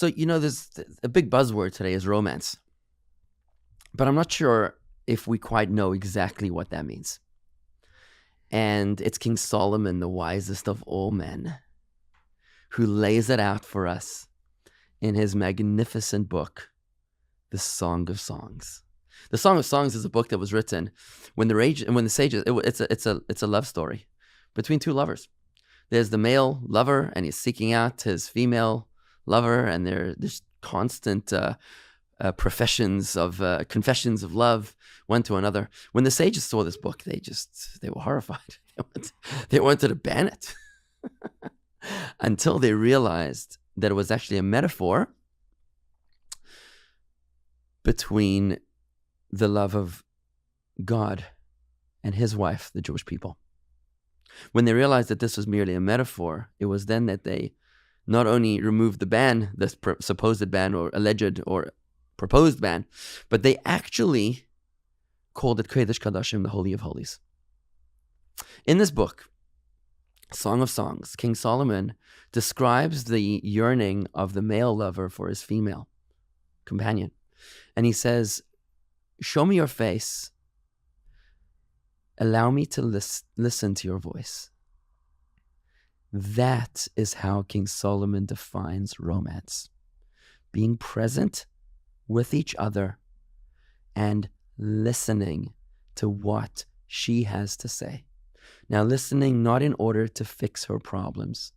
So, there's a big buzzword today is romance. But I'm not sure if we quite know exactly what that means. And it's King Solomon, the wisest of all men, who lays it out for us in his magnificent book, The Song of Songs. The Song of Songs is a book that was written when the sages. It's a love story between two lovers. There's the male lover, and he's seeking out his female lover, and there's constant confessions of love one to another. When the sages saw this book, they were horrified. They wanted to ban it until they realized that it was actually a metaphor between the love of God and his wife, the Jewish people. When they realized that this was merely a metaphor, it was then that they not only removed the ban, the supposed ban or alleged or proposed ban, but they actually called it Kodesh Kadashim, the Holy of Holies. In this book, Song of Songs, King Solomon describes the yearning of the male lover for his female companion. And he says, show me your face. Allow me to listen to your voice. That is how King Solomon defines romance. Being present with each other and listening to what she has to say. Now, listening not in order to fix her problems.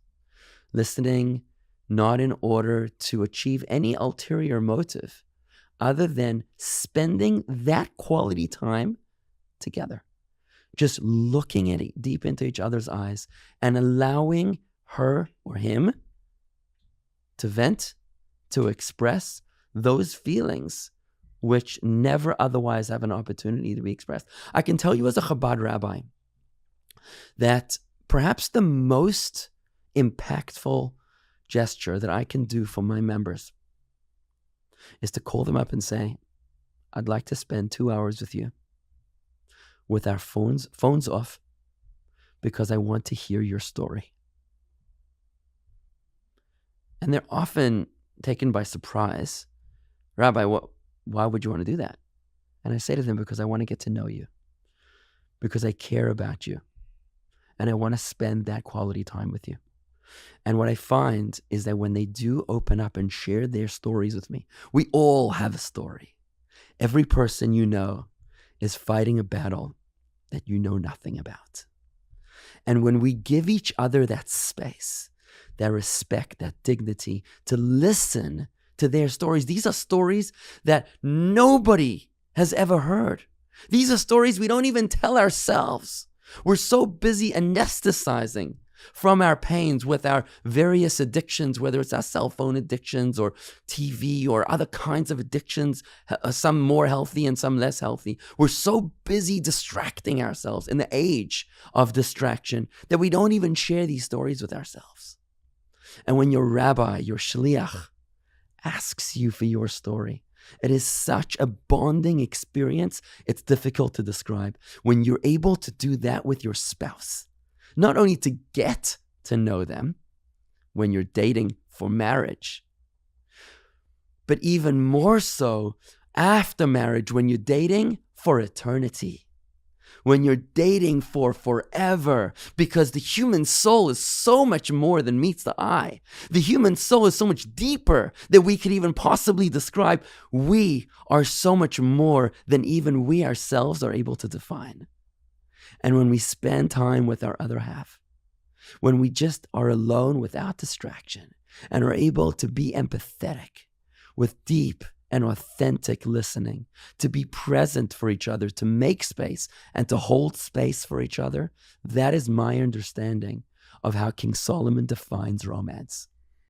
Listening not in order to achieve any ulterior motive other than spending that quality time together. Just looking at it deep into each other's eyes and allowing her or him to vent, to express those feelings which never otherwise have an opportunity to be expressed. I can tell you as a Chabad rabbi that perhaps the most impactful gesture that I can do for my members is to call them up and say, I'd like to spend 2 hours with you with our phones off because I want to hear your story. And they're often taken by surprise. Rabbi, why would you want to do that? And I say to them, because I want to get to know you, because I care about you, and I want to spend that quality time with you. And what I find is that when they do open up and share their stories with me, we all have a story. Every person you know is fighting a battle that you know nothing about. And when we give each other that space, that respect, that dignity, to listen to their stories, these are stories that nobody has ever heard. These are stories we don't even tell ourselves. We're so busy anesthetizing from our pains with our various addictions, whether it's our cell phone addictions or TV or other kinds of addictions, some more healthy and some less healthy. We're so busy distracting ourselves in the age of distraction that we don't even share these stories with ourselves. And when your rabbi, your shliach, asks you for your story, it is such a bonding experience, it's difficult to describe. When you're able to do that with your spouse, not only to get to know them when you're dating for marriage, but even more so after marriage when you're dating for eternity, when you're dating for forever, because the human soul is so much more than meets the eye. The human soul is so much deeper than we could even possibly describe. We are so much more than even we ourselves are able to define. And when we spend time with our other half, when we just are alone without distraction and are able to be empathetic with deep and authentic listening, to be present for each other, to make space and to hold space for each other, that is my understanding of how King Solomon defines romance.